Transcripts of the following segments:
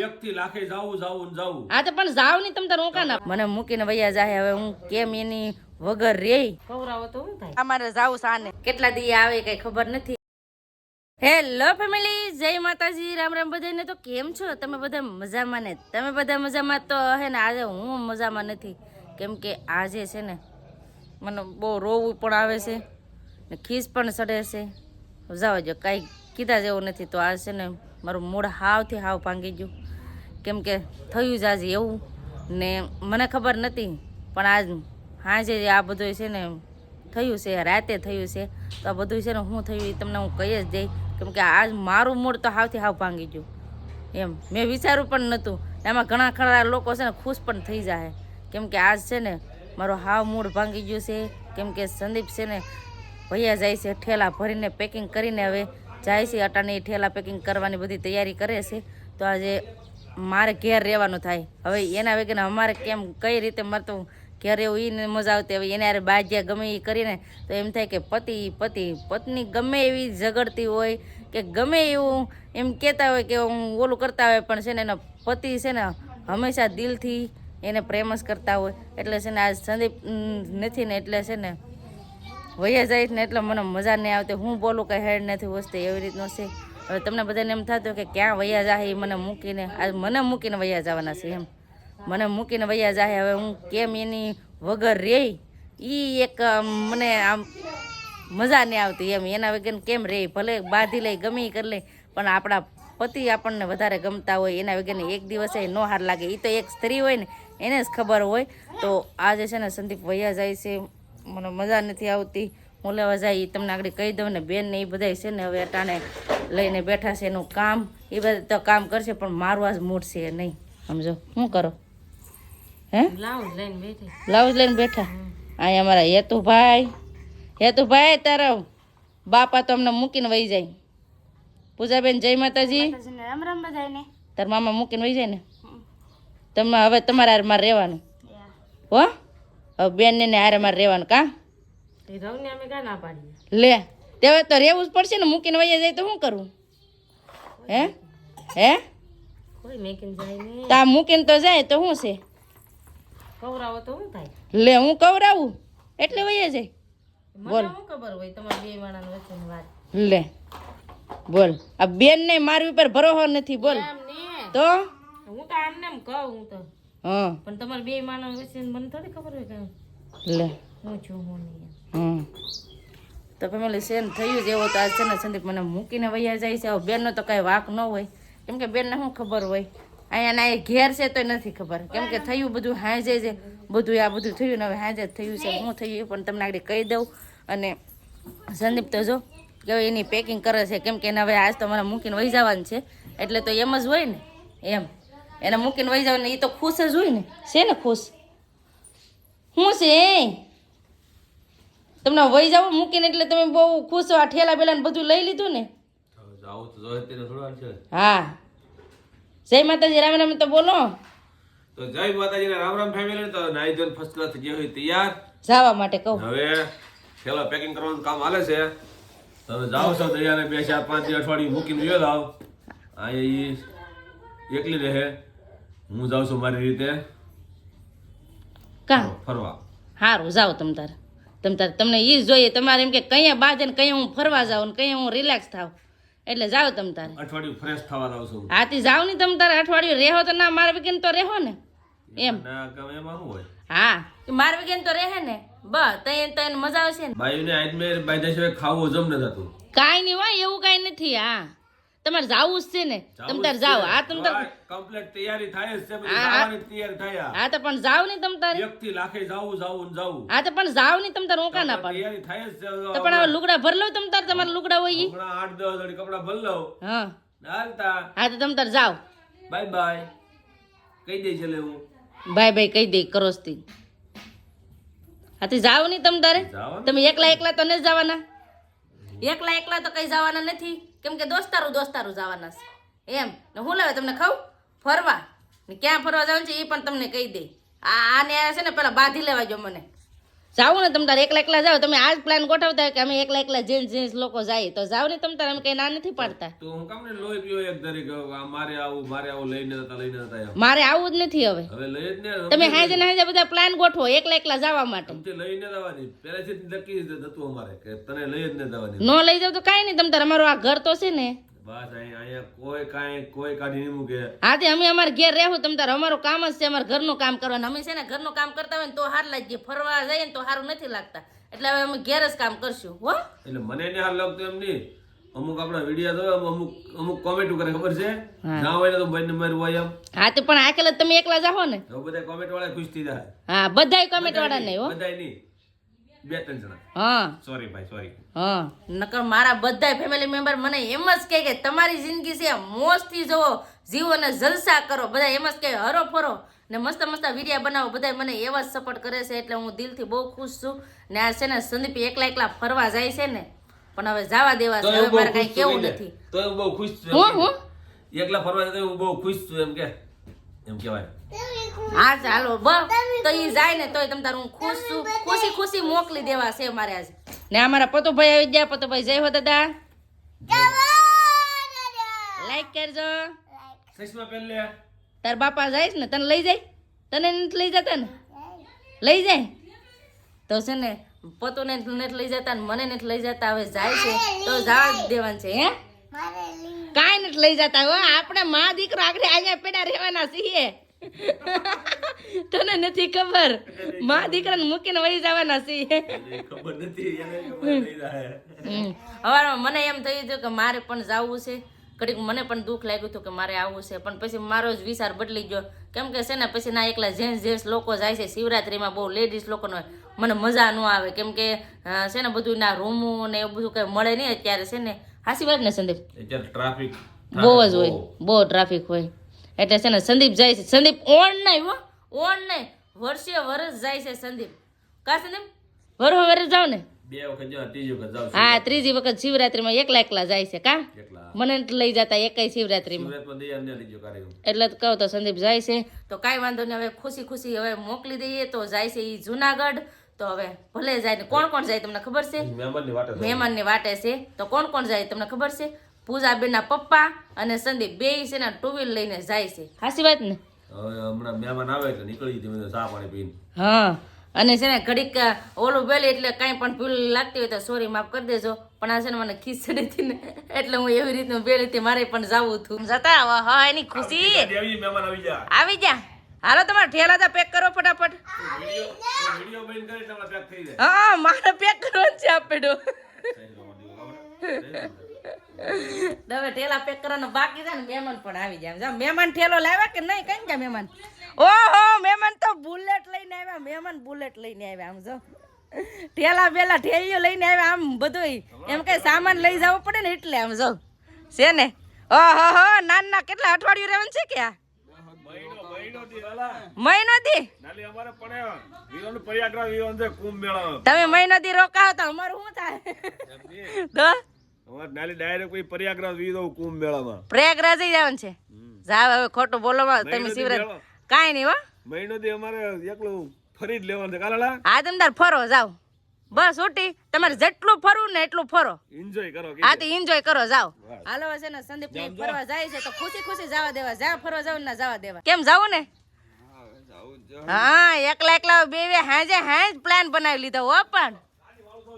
એકથી લાખે જાવું જાવું ને જાવું. હા તો પણ જાવ નહીં તમ તાર રોકા ના મને મૂકીને વૈયા જાય હવે હું કેમ એની વગર રે ખવરાવો તો હું થાય અમારે જાવું સાને કેટલા દી આવે કઈ ખબર નથી. હેલો ફેમિલી, જય માતાજી, રામ રામ બધાને. તો કેમ છો તમે બધા? મજામાં ને? તમે બધા મજામાં તો હે ને? આજે હું મજામાં નથી કેમ કે આજે છે ને મને બહુ રોવું પણ આવે છે ને ખીસ પણ ચડે છે. જાવ જો કાંઈ કીધા જેવું નથી. તો આ છે ને મારું મૂળ હાવથી હાવ ભાંગી ગયું કેમ કે થયું જ આજે એવું ને મને ખબર નથી પણ આજ હાજે આ બધું છે ને થયું છે, રાતે થયું છે. તો આ બધું છે ને શું થયું એ તમને હું કહી જ દઈ કેમ કે આજ મારું મૂળ તો હાવથી હાવ ભાંગી ગયું એમ મેં વિચાર્યું પણ નહોતું. એમાં ઘણા ખરા લોકો છે ને ખુશ પણ થઈ જાય કેમ કે આજ છે ને મારો હાવ મૂળ ભાંગી ગયું છે કેમ કે સંદીપ છે ને ભૈયા જાય છે ઠેલા ભરીને પેકિંગ કરીને હવે જાય છે. અટાની ઠેલા પેકિંગ કરવાની બધી તૈયારી કરે છે. તો આજે મારે ઘેર રહેવાનું થાય. હવે એના વગર અમારે કેમ કઈ રીતે મારે તો ઘેર એવું એને મજા આવતી. હવે એને યાર બાજ્યા ગમે એ કરીને તો એમ થાય કે પત્ની ગમે એવી ઝઘડતી હોય કે ગમે એવું એમ કહેતા હોય કે હું ઓલું કરતા હોય પણ છે ને એનો પતિ છે ને હંમેશા દિલથી એને પ્રેમ જ કરતા હોય. એટલે છે ને આજ સંદીપ નથી ને એટલે છે ને વૈયા જાય ને એટલે મને મજા નહીં આવતી. હું બોલું કંઈ હેડ નથી વસતી એવી રીતનું છે. હવે તમને બધાને એમ થતું કે ક્યાં વૈયા જાય એ મને મૂકીને મને મૂકીને વૈયા જવાના છે એમ મને મૂકીને વૈયા જાય. હવે હું કેમ એની વગર રે એ એક મને આમ મજા નહીં આવતી એમ એના વગર કેમ રે ભલે બાંધી લઈ ગમે એ કરી લે પણ આપણા પતિ આપણને વધારે ગમતા હોય એના વગરને એક દિવસે નો હાર લાગે. એ તો એક સ્ત્રી હોય ને એને જ ખબર હોય. તો આજે છે ને સંદીપ વૈયા જાય છે મને મજા નથી આવતી. હું લેવા જાય એ તમને આગળ કહી દઉં ને બેન ને એ બધા છે ને હવે અટાણે લઈને બેઠા છે એનું કામ એ બધા તો કામ કરશે પણ મારું આજ મૂડ છે નહીં. સમજો શું કરો હે બ્લાઉઝ લઈને બેઠા અહીંયા અમારા હેતુભાઈ તારા બાપા તો અમને મૂકીને વહી જાય. પૂજાબેન જય માતાજી. તાર મામા મૂકીને વહી જાય ને તમે હવે તમારે હારે મારે રહેવાનું હો. હવે બેન ને હારે મારે રહેવાનું કા લે તેવે તો રહેવું જ પડશે ને. મૂકીને વહી જાય તો શું કરવું હે તા મૂકીને તો જાય તો શું છે કવરાવો તો શું થાય લે હું કવરાવું એટલે વહી જાય. બોલ ખબર હોય તમારા બે માણસ વચ્ચેની વાત લે બોલ આ બેન ને મારી ઉપર ભરોસો નથી. બોલ તો હું તો આમને એમ કહું હું તો હા પણ તમારા બે માણસ વચ્ચે મને થોડી ખબર હોય કે લે હું છું હું નહીં. તો ફેમિલી સેન થયું જ એવો તો આજ છે ને સંદીપ મને મૂકીને વૈયા જાય છે. હવે બેનનો તો કાંઈ વાક ન હોય કેમ કે બેનને શું ખબર હોય અહીંયા ના એ ઘેર છે તો નથી ખબર કેમ કે થયું બધું હાજે છે બધું આ બધું થયું ને હવે હાજે થયું છે. હું થયું એ પણ તમને આગળ કહી દઉં. અને સંદીપ તો જો કે એની પેકિંગ કરે છે કેમ કે એને હવે આજ તો મને મૂકીને વહી જવાનું છે એટલે તો એમ જ હોય ને એમ એને મૂકીને વહી જવાનું એ તો ખુશ જ હોય ને છે ને ખુશ શું છે તમને વહી જાવ મૂકીને એટલે તમે બહુ ખુશ છો. આ ઠેલા બેલા ને બધું લઈ લીધું ને હા. જય માતાજી રામ રામ તો બોલો. તો જય માતાજી ને રામ રામ ફેમિલી. તો નાઈ ધોઈને ફર્સ્ટ ક્લાસ થઈ હોય તૈયાર જવા માટે કહું. હવે થેલા પેકિંગ કરવાનું કામ હાલે છે. તમે જાઓ છો દરિયાને 2-4-5 અઠવાડિયું મૂકીને ગયો જાવ અહીંયા એકલી રહે. હું જાઉં છું મારી રીતે કામ ફરવા. સારું જાઓ તમને એ જ જોઈએ. તમારે એમ કે કયા બાજે ને કયા હું ફરવા જાઉં ને કયા હું રિલેક્સ થાવ એટલે જાઓ તમ તારે અઠવાડિયું ફ્રેશ થવા લાવ છું. હાથી જાવ ને તમ તારે અઠવાડિયું રહેવો તો ના મારા વીકેન્ડ તો રહેવો ને એમ ના ગમે એમાં શું હોય. હા મારા વીકેન્ડ તો રહે ને બસ તઈ મજા આવશે ને. બાયુને આઈટમેર બાય સિવાય ખાવું જમ ન થતું કાંઈ નહીં હોય એવું કાંઈ નથી. હા તમારે જાવું જ છે ને તમ તારે જાઓ. હા તમ તારે કમ્પ્લીટ તૈયારી થાય છે બધી જવાની તૈયારી થાય. હા તો પણ જાવ ને તમ તારે એકથી લાખે જાવું ને જાવું. હા તો પણ જાવ ને તમ તારે રોકા ના પડે તૈયારી થાય છે. તો પણ હવે લુગડા ભર લો તમ તારે તમારા લુગડા હોય ઈ 8-10 જોડી કપડા ભર લઉં. હા હાલતા હા તો તમ તારે જાઓ. બાય બાય કહી દે છે હું બાય કહી દે કરોસ્તી. હાથી જાવ નહીં તમ તારે તમે એકલા તો નથી જવાના. એકલા તો કઈ જવાના નથી કેમ કે દોસ્તારું જવાના છે એમ ને હું લાવે તમને ખાવ ફરવા ને ક્યાં ફરવા જવાનું છે એ પણ તમને કહી દે. આને છે ને પેલા બાંધી લેવા જો મને જાવ ને તમ તારે એકલા જાવ. તમે આજ પ્લાન ગોઠવતા હોય કે અમે એકલા જેન્ટ્સ લોકો જાય તો જાવ ને તમ તારે, અમે કઈ ના નથી પાડતા. તો હું કામ ને લોહી પીવો એક દરેક મારે આવું લઈને નતા એમ. મારે આવું જ નથી હવે. હવે લઈ જ ને તમે હાજે બધા પ્લાન ગોઠવો એકલા જવા માટે. સમજે લઈને જવાની પહેલેથી જ નક્કી હતું અમારે કે તને લઈ જ ન જવાની. નો લઈ જાવ તો કાંઈ નહીં તમ તારે, અમારું આ ઘર તો છે ને. બસ અહીંયા કોઈ કાઢી નહીં મૂકે. હા તે અમે અમારે ઘેર રહેવું તમ તારે, અમારું કામ જ છે અમારે ઘરનું કામ કરવાનું. અમે છે ને ઘરનું કામ કરતા હોય ને તો સારું લાગીએ, ફરવા જઈએ ને તો સારું નથી લાગતા, એટલે હવે અમે ઘેર જ કામ કરશું. હો એટલે મને ને હાલ લાગતું એમ નહીં. અમુક આપણા વિડીયો જોવે, અમુક કોમેન્ટ કરે ખબર છે ના હોય ને તો ભાઈ નંબર હોય એમ. હા તે પણ આખેલ તમે એકલા જાઓ ને હવે બધા કોમેન્ટ વાળા ખુશ થઈ જાય. હા બધાય કોમેન્ટ વાળા નહીં હો, બધાય નહીં, 2-3 જણા. હા સોરી ભાઈ સોરી. હા નકર મારા બધાય ફેમિલી મેમ્બર મને એમ જ કહે કે તમારી જિંદગી છે મોજથી જુઓ, જીવો ને જલસા કરો. બધા એમ જ કહે હરો ફરો ને મસ્ત મસ્ત વિડીયો બનાવો. બધા મને એવા જ સપોર્ટ કરે છે, એટલે હું દિલથી બહુ ખુશ છું. ને આ છે ને સંદીપ એકલા ફરવા જાય છે ને, પણ હવે જવા દેવા છે, હવે મારે કઈ કેવું નથી. તો હું બહુ ખુશ છું. હું એકલા ફરવા જતો હું બહુ ખુશ છું એમ કહેવાય. હા ચાલો બસ તો ઈ જાય ને તોય તમ તાર હું ખુશ છું. ખુશી મોકલી દેવા છે મારે આજ. ને અમારા પતુભાઈ આવી ગયા. પતુભાઈ જય હો દાદા, લાઈક કરજો. સસમા પહેર લે. તાર બાપા જાય ને તને લઈ જાય, તને નથી લઈ જતા ને, લઈ જાય તો છે ને પતુને નથી લઈ જતા ને મને નથી લઈ જતા. હવે જાય છે તો જવા જ દેવાનું છે. હે કાંઈ નથી લઈ જતા હો, આપણે માં દીકરો આગળ અહીંયા પેડા રહેવાના છીએ. તને નથી ખબર, માં દીકરાને મૂકીને વહી જવાના છીએ. ખબર નથી એને લઈ જાય. હવે મને એમ થયું હતું કે મારે પણ જવું છે. ઘડીક મને પણ દુઃખ લાગ્યું હતું કે મારે આવવું છે, પણ પછી મારો જ વિચાર બદલી ગયો. કેમ કે છે ને પછી ના એકલા જેન્ટ્સ લોકો જાય છે શિવરાત્રીમાં, બહુ લેડીઝ લોકોનો મને મજા ન આવે. કેમ કે છે ને બધું ના રૂમો ને એવું બધું કઈ મળે નહીં અત્યારે. છે ને હાસી વાત ને સંદીપ, અત્યારે ટ્રાફિક બહુ જ હોય, બહુ ટ્રાફિક હોય. એટલે છે ને સંદીપ જાય છે. સંદીપ ઓણ નહીં હો, ઓણ નહીં, વર્ષે વર્ષ જાય છે સંદીપ. કા સંદીપ વર્ષ જાવ ને 2 વખત જાવ, 3જી વખત જાવ. હા 3જી વખત શિવરાત્રીમાં એકલા જાય છે. કા મને નથી લઈ જતા એકઈ શિવરાત્રીમાં, એટલે જ કહું તો સંદીપ જાય છે. તો કાંઈ વાંધો નહીં, હવે ખુશી હવે મોકલી દઈએ. તો જાય છે ઈ જુનાગઢ. તો હવે ભલે જાય ને. કોણ જાય તમને ખબર છે? મહેમાનની વાટે છે. તો કોણ જાય તમને ખબર છે? પૂજાબેનના પપ્પા અને સંદીપ બેય છે ને 2 વ્હીલ લઈને જાય છે. હાસી વાત ને? હમણાં મહેમાન આવે એટલે નીકળી જઈએ ચા પાણી પીને. હા અને છે ને ઘડીક ઓલું બેલી એટલે કાંઈ પણ ભૂલ લાગતી હોય તો સોરી માફ કરી દેજો. પણ આ છે ને મને ખીસ ચડી હતી ને એટલે હું એવી રીતનું બેલી હતી, મારે પણ જવું હતું. જતા હા એની ખુશી આવી જા. હાલો તમારે ઠેલા તો પેક કરો ફટાફટ. હા મારે પેક કરવાનું છે આપેડો. હવે ઠેલા પેક કરવાનો બાકી છે ને, મહેમાન પણ આવી જાય. મહેમાન ઠેલો લાવ્યા કે નહીં? કઈ ગયા મહેમાન? ઓહો મહેમાન તો બુલેટ લઈને આવ્યા. મહેમાન બુલેટ લઈને આવ્યા. આમ જો ઠેલા બેલા ઠેલીઓ લઈને આવ્યા. આમ બધું એમ કઈ સામાન લઈ જવું પડે ને એટલે આમ જો છે ને. ઓહો નાના કેટલા અઠવાડિયું રહેવાનું છે કે આ મહિનો દી? તમે મહિનો દી રોકાવો તો અમારું શું થાય? તો પ્રયાગરાજ જવાનું છે. જાવ હવે ખોટું બોલો તમે શિવરાજ કાંઈ નહીં હો. મહિનો દી અમારે એકલું ફરી જ લેવાનું છે કાલા. હા તમે તાર ફરો જાવ બસ ઉઠી. તમારે જેટલું ફરવું ને એટલું ફરો, એન્જોય કરો. હા તો એન્જોય કરો. જાવ હાલો છે ને સંદીપ ને ફરવા જાય છે તો ખુશી જવા દેવા. જ્યાં ફરવા જાવ ના જવા દેવા. કેમ જાવું ને? હા એકલા બે હાંજ પ્લાન બનાવી લીધો હો. પણ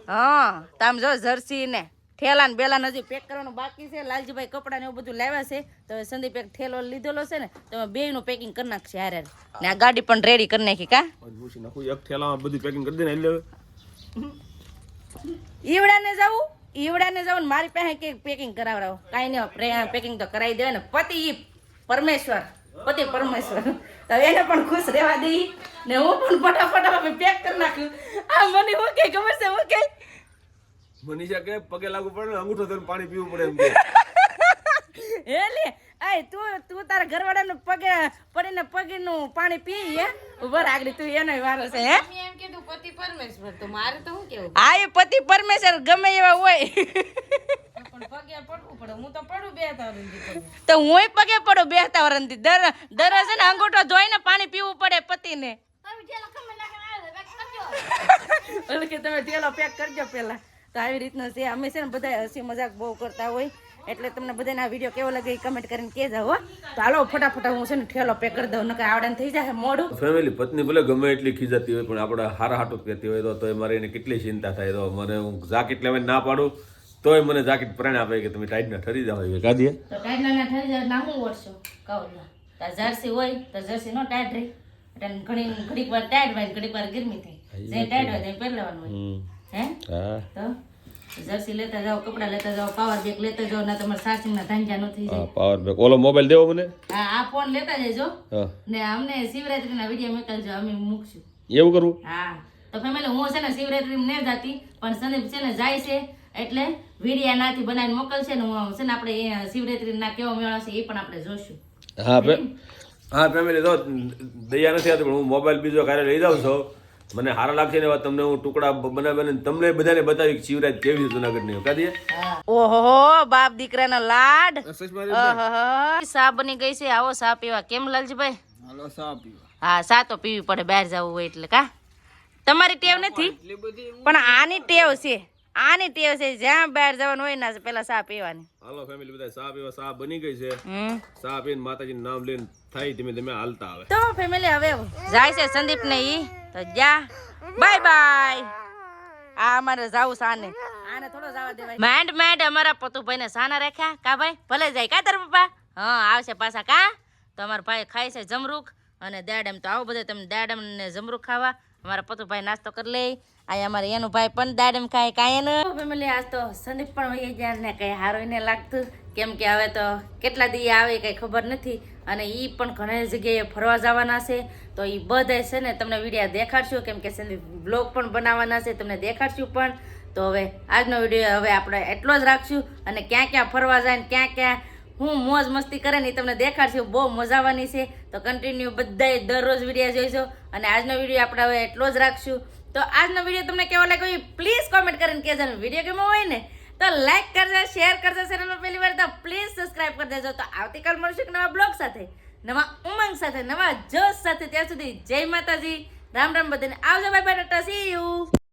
હા તમે જો જર્સી ને ઠેલા ને બેલા હજી પેક કરવાનું બાકી છે. લાલજીભાઈ કપડા ને એવું બધું લાવ્યા છે. તો સંદીપ એક ઠેલો લીધેલો છે ને, તમે બે નું પેકિંગ કરી નાખશે હારે. ને આ ગાડી પણ રેડી કરી નાખી. કા એક ઠેલામાં બધું પેકિંગ કરી દે ને એટલે ઈવડાને જવું મારી પાસે કે પેકિંગ કરાવડાવો. કાંઈ નહીં પેકિંગ તો કરાવી દેવાય ને. પતિ પરમેશ્વર તો એને પણ ખુશ રહેવા દઈ ને હું પણ ફટાફટ પેક કરી નાખ્યું. આ મને હું કઈ ખબર છે? હું કઈ મનીષા કે પગે લાગુ પડે ને અંગૂઠો ધોઈને પાણી પીવું પડે એમ. એલી આય તું તારા ઘરવાળાને પગે પડીને પગનું પાણી પી. હે ઉભર આગળ તું એનો વારો છે. હે એમ કીધું પતિ પરમેશ્વર, તો મારે તો શું કેવું? હા એ પતિ પરમેશ્વર ગમે એવા હોય પણ પગે પડવું પડે. હું તો પડું 2 તાવરથી. તો હુંય પગે પડું 2 તાવરથી. દરરોજ છે ને અંગૂઠો ધોઈને પાણી પીવું પડે પતિને. એટલે કે તમે ઠેલો પેક કરજો પેલા. તો આવી રીતના છે. અમે છે ને બધા હસી મજાક બહુ કરતા હોય એટલે તમને બધાને આ વિડીયો કેવો લાગે એ કમેન્ટ કરીને કહેજો હો. તો હાલો ફટાફટ હું છે ને ઠેલો પેક કરી દઉં, નકર આવડે થઈ જાય મોડું. ફેમિલી પત્ની ભલે ગમે એટલી ખીજાતી હોય પણ આપણે હારા હાટું કહેતી હોય તો મારે એને કેટલી ચિંતા થાય. તો મને હું જાકેટ લેવાની ના પાડું તોય મને જાકેટ પ્રાણ આપે કે તમે ટાઈટના ઠરી જાવ એ કાઢીએ. તો ટાઈટના ઠરી જાય ના હું ઓળશો કવરના. તો જર્સી હોય તો જર્સી નો ટાઈટ રહી એટલે ઘડીક વાર ટાઈટ હોય ઘડીક વાર ગરમી થાય. જે ટાઈટ હોય તે પહેર લેવાનું હોય. હે તો જર્સી લેતા જાઓ, કપડા લેતા જાઓ, પાવર બેગ લેતા જાઓ, ના તમારે સાચી ના ધાંજા ન થઈ જાય. પાવર બેગ ઓલો મોબાઈલ દેવો મને. હા આ ફોન લેતા જજો ને અમને શિવરાત્રીના વિડીયો મોકલજો, અમે મૂકશું. એવું કરવું? હા તો ફેમિલી હું છે ને શિવરાત્રી ને જાતી પણ સંદીપ છે ને જાય છે એટલે વિડીયા નાથી બનાવીને મોકલશે ને હું છે ને આપણે શિવરાત્રી ના કેવો મેળો છે એ પણ આપણે જોશું. હા ફેમિલી તો દયા નથી આવતી પણ હું મોબાઈલ બીજો કાર્ય લઈ જાઉં છું. મને સારા લાગશે ને તમને હું ટુકડા બનાવીને તમને બધાને બતાવી શિવરાજ કેવી છે જુનાગઢની. કાઢીએ. ઓહો બાપ દીકરાનો લાડ. સા બની ગઈ છે. આવો સા પીવા. કેમ લાલજીભાઈ? હાલો સા પીવા. હા સા તો પીવી પડે બહાર જવું હોય એટલે. કા તમારી ટેવ નથી પણ આની ટેવ છે. આની ટેવ છે જ્યાં બહાર જવાનું હોય ને પેલા સા પીવાની. હાલો ફેમિલી બધા સા પીવા. સા બની ગઈ છે. સા પીને માતાજીનું નામ લઈને થાય ધીમે ધીમે હાલતા આવે. તો ફેમિલી હવે જાય છે સંદીપ ને ઈ તો જા બાય બાય. આ અમારે જાવું સાને આને થોડો જવા દેવાય. માંડ અમારા પતુભાઈ ને સાના રાખ્યા. કા ભાઈ ભલે જાય. કા તાર પપ્પા? હા આવશે પાછા. કા તો અમારા ભાઈ ખાય છે જમરૂખ અને દાડમ. તો આવો બધા તમે દાડમ ને જમરૂખ ખાવા. અમારા પતુભાઈ નાસ્તો કરી લે. આ અમારે એનું ભાઈ પણ દાડમ ખાય. કાંઈ ને ફેમિલી આજ તો સંદીપ પણ વહી ગયા ને કઈ હારું એને લાગતું કેમ કે હવે તો કેટલા દી આવે કઈ ખબર નથી અને ઈ પણ ઘણી જગ્યાએ ફરવા જવાના છે. તો ઈ બધા છે ને તમને વિડીયો દેખાડશું કેમ કે સંદીપ બ્લોગ પણ બનાવવાના છે તમને દેખાડશું પણ. તો હવે આજનો વિડીયો હવે આપણે એટલો જ રાખશું અને ક્યાં ક્યાં ફરવા જાય ને ક્યાં ક્યાં હું મોજ મસ્તી કરે ને તમને દેખાડશું. બહુ મજા આવવાની છે. તો કન્ટિન્યુ બધાય દરરોજ વિડીયો જોઈશો અને આજનો વિડીયો આપણે હવે એટલો જ રાખશું. તો આજનો વિડીયો તમને કેવો લાગ્યો એ પ્લીઝ કોમેન્ટ કરીને કહેજો. વિડીયો કેવો હોય ને તો લાઈક કરજો, શેર કરજો. ચેનલમાં પહેલી વાર તો પ્લીઝ સબસ્ક્રાઇબ કરી દેજો. તો આવતીકાલ મળશું નવા બ્લોગ સાથે, નવા ઉમંગ સાથે, નવા જોશ સાથે. ત્યાં સુધી જય માતાજી, રામ રામ બધાને. આવજો, bye bye, Tata, C you.